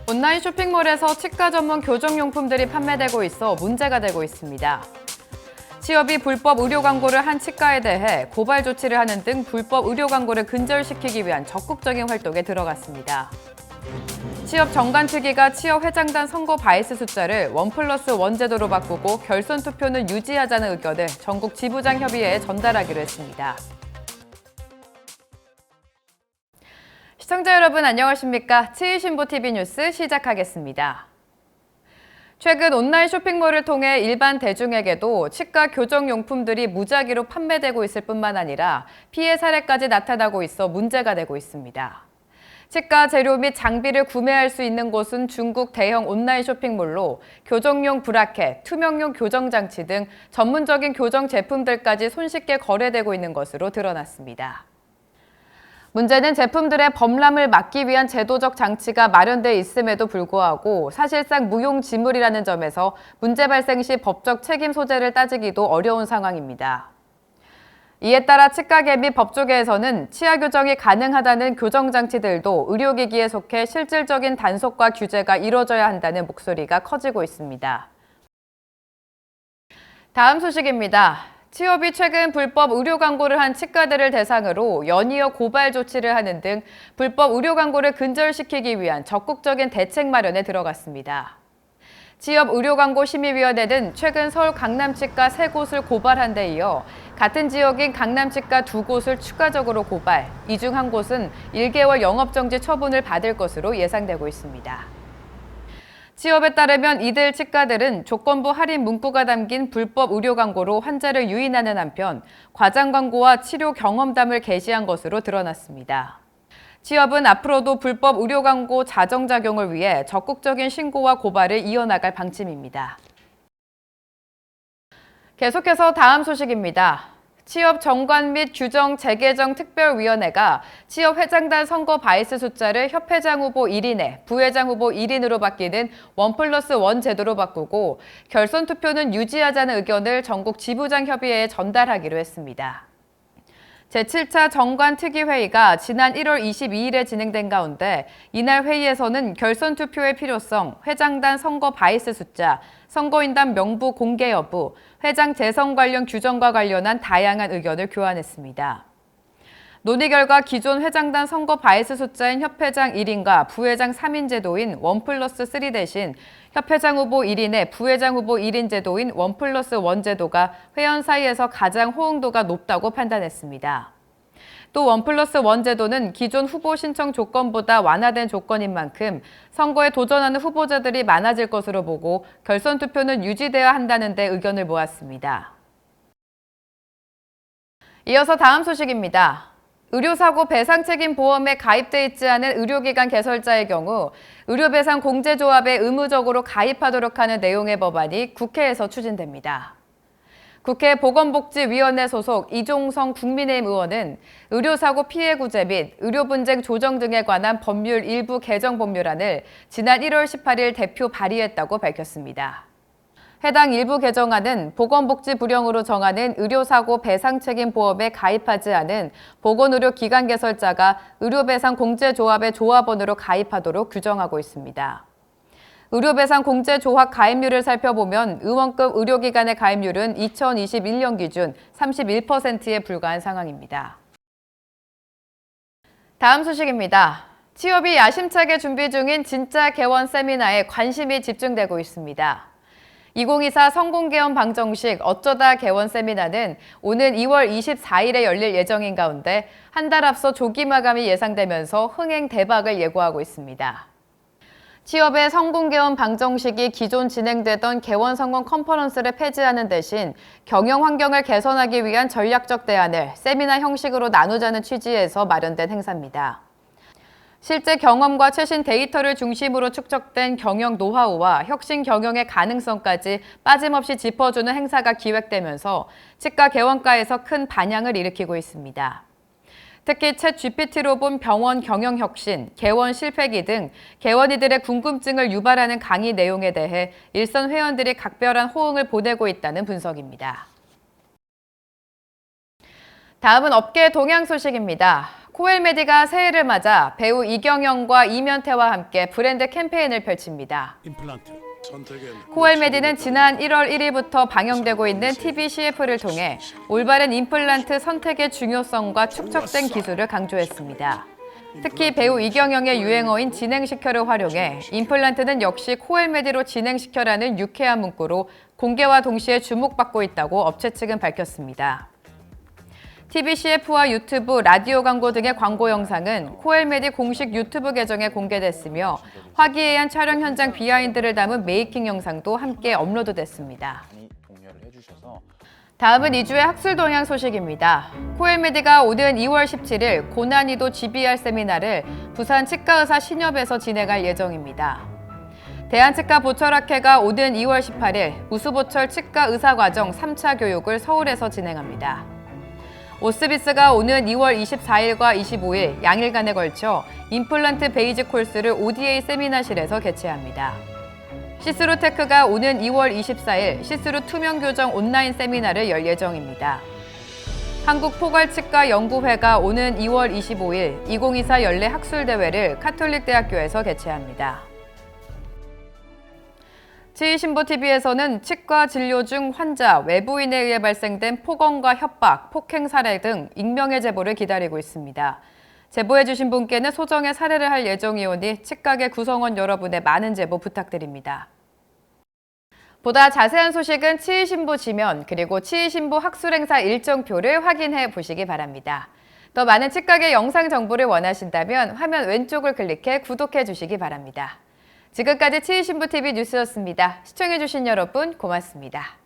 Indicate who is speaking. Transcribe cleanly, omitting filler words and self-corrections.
Speaker 1: 온라인 쇼핑몰에서 치과 전문 교정용품들이 판매되고 있어 문제가 되고 있습니다. 취업이 불법 의료 광고를 한 치과에 대해 고발 조치를 하는 등 불법 의료 광고를 근절시키기 위한 적극적인 활동에 들어갔습니다. 취업 정관특위가 취업 회장단 선거 바이스 숫자를 1+1 제도로 바꾸고 결선 투표는 유지하자는 의견을 전국 지부장 협의회에 전달하기로 했습니다. 시청자 여러분 안녕하십니까? 치의신보TV 뉴스 시작하겠습니다. 최근 온라인 쇼핑몰을 통해 일반 대중에게도 치과 교정용품들이 무작위로 판매되고 있을 뿐만 아니라 피해 사례까지 나타나고 있어 문제가 되고 있습니다. 치과 재료 및 장비를 구매할 수 있는 곳은 중국 대형 온라인 쇼핑몰로 교정용 브라켓, 투명용 교정장치 등 전문적인 교정 제품들까지 손쉽게 거래되고 있는 것으로 드러났습니다. 문제는 제품들의 범람을 막기 위한 제도적 장치가 마련돼 있음에도 불구하고 사실상 무용지물이라는 점에서 문제 발생 시 법적 책임 소재를 따지기도 어려운 상황입니다. 이에 따라 치과계 및 법조계에서는 치아 교정이 가능하다는 교정장치들도 의료기기에 속해 실질적인 단속과 규제가 이뤄져야 한다는 목소리가 커지고 있습니다. 다음 소식입니다. 취업이 최근 불법 의료 광고를 한 치과들을 대상으로 연이어 고발 조치를 하는 등 불법 의료 광고를 근절시키기 위한 적극적인 대책 마련에 들어갔습니다. 취업의료광고심의위원회는 최근 서울 강남치과 3곳을 고발한 데 이어 같은 지역인 강남치과 2곳을 추가적으로 고발, 이 중 한 곳은 1개월 영업정지 처분을 받을 것으로 예상되고 있습니다. 취업에 따르면 이들 치과들은 조건부 할인 문구가 담긴 불법 의료 광고로 환자를 유인하는 한편 과장 광고와 치료 경험담을 게시한 것으로 드러났습니다. 취업은 앞으로도 불법 의료 광고 자정작용을 위해 적극적인 신고와 고발을 이어나갈 방침입니다. 계속해서 다음 소식입니다. 취업 정관 및 규정 재개정 특별위원회가 취업 회장단 선거 바이스 숫자를 협회장 후보 1인에 부회장 후보 1인으로 바뀌는 1+1 제도로 바꾸고 결선 투표는 유지하자는 의견을 전국 지부장 협의회에 전달하기로 했습니다. 제7차 정관특위회의가 지난 1월 22일에 진행된 가운데 이날 회의에서는 결선 투표의 필요성, 회장단 선거 바이스 숫자, 선거인단 명부 공개 여부, 회장 재선 관련 규정과 관련한 다양한 의견을 교환했습니다. 논의 결과 기존 회장단 선거 바이스 숫자인 협회장 1인과 부회장 3인 제도인 1+3 대신 협회장 후보 1인에 부회장 후보 1인 제도인 1+1 제도가 회원 사이에서 가장 호응도가 높다고 판단했습니다. 또 1+1 제도는 기존 후보 신청 조건보다 완화된 조건인 만큼 선거에 도전하는 후보자들이 많아질 것으로 보고 결선 투표는 유지되어야 한다는 데 의견을 모았습니다. 이어서 다음 소식입니다. 의료사고 배상책임보험에 가입돼 있지 않은 의료기관 개설자의 경우 의료배상 공제조합에 의무적으로 가입하도록 하는 내용의 법안이 국회에서 추진됩니다. 국회 보건복지위원회 소속 이종성 국민의힘 의원은 의료사고 피해 구제 및 의료분쟁 조정 등에 관한 법률 일부 개정 법률안을 지난 1월 18일 대표 발의했다고 밝혔습니다. 해당 일부 개정안은 보건복지 불용으로 정하는 의료사고 배상책임보험에 가입하지 않은 보건의료기관 개설자가 의료배상공제조합의 조합원으로 가입하도록 규정하고 있습니다. 의료배상공제조합 가입률을 살펴보면 의원급 의료기관의 가입률은 2021년 기준 31%에 불과한 상황입니다. 다음 소식입니다. 취업이 야심차게 준비 중인 진짜 개원 세미나에 관심이 집중되고 있습니다. 2024 성공개원 방정식 어쩌다 개원 세미나는 오는 2월 24일에 열릴 예정인 가운데 한 달 앞서 조기 마감이 예상되면서 흥행 대박을 예고하고 있습니다. 취업의 성공개원 방정식이 기존 진행되던 개원 성공 컨퍼런스를 폐지하는 대신 경영 환경을 개선하기 위한 전략적 대안을 세미나 형식으로 나누자는 취지에서 마련된 행사입니다. 실제 경험과 최신 데이터를 중심으로 축적된 경영 노하우와 혁신 경영의 가능성까지 빠짐없이 짚어주는 행사가 기획되면서 치과 개원가에서 큰 반향을 일으키고 있습니다. 특히 챗 GPT로 본 병원 경영 혁신, 개원 실패기 등 개원이들의 궁금증을 유발하는 강의 내용에 대해 일선 회원들이 각별한 호응을 보내고 있다는 분석입니다. 다음은 업계 동향 소식입니다. 코엘메디가 새해를 맞아 배우 이경영과 이면태와 함께 브랜드 캠페인을 펼칩니다. 코엘메디는 지난 1월 1일부터 방영되고 있는 TV CF를 통해 올바른 임플란트 선택의 중요성과 축적된 기술을 강조했습니다. 특히 배우 이경영의 유행어인 진행시켜를 활용해 임플란트는 역시 코엘메디로 진행시켜라는 유쾌한 문구로 공개와 동시에 주목받고 있다고 업체 측은 밝혔습니다. TV CF와 유튜브, 라디오 광고 등의 광고 영상은 코엘메디 공식 유튜브 계정에 공개됐으며 화기애애한 촬영 현장 비하인드를 담은 메이킹 영상도 함께 업로드됐습니다. 다음은 2주의 학술 동향 소식입니다. 코엘메디가 오는 2월 17일 고난이도 GBR 세미나를 부산 치과의사 신협에서 진행할 예정입니다. 대한치과 보철학회가 오는 2월 18일 우수보철 치과의사과정 3차 교육을 서울에서 진행합니다. 오스비스가 오는 2월 24일과 25일 양일간에 걸쳐 임플란트 베이직 코र्스를 ODA 세미나실에서 개최합니다. 시스루테크가 오는 2월 24일 시스루 투명 교정 온라인 세미나를 열 예정입니다. 한국포괄치과연구회가 오는 2월 25일 2024 연례 학술대회를 카톨릭대학교에서 개최합니다. 치의신보TV에서는 치과 진료 중 환자, 외부인에 의해 발생된 폭언과 협박, 폭행 사례 등 익명의 제보를 기다리고 있습니다. 제보해주신 분께는 소정의 사례를 할 예정이오니 치과계 구성원 여러분의 많은 제보 부탁드립니다. 보다 자세한 소식은 치의신보 지면 그리고 치의신보 학술행사 일정표를 확인해 보시기 바랍니다. 더 많은 치과계 영상 정보를 원하신다면 화면 왼쪽을 클릭해 구독해 주시기 바랍니다. 지금까지 치의신보TV 뉴스였습니다. 시청해주신 여러분 고맙습니다.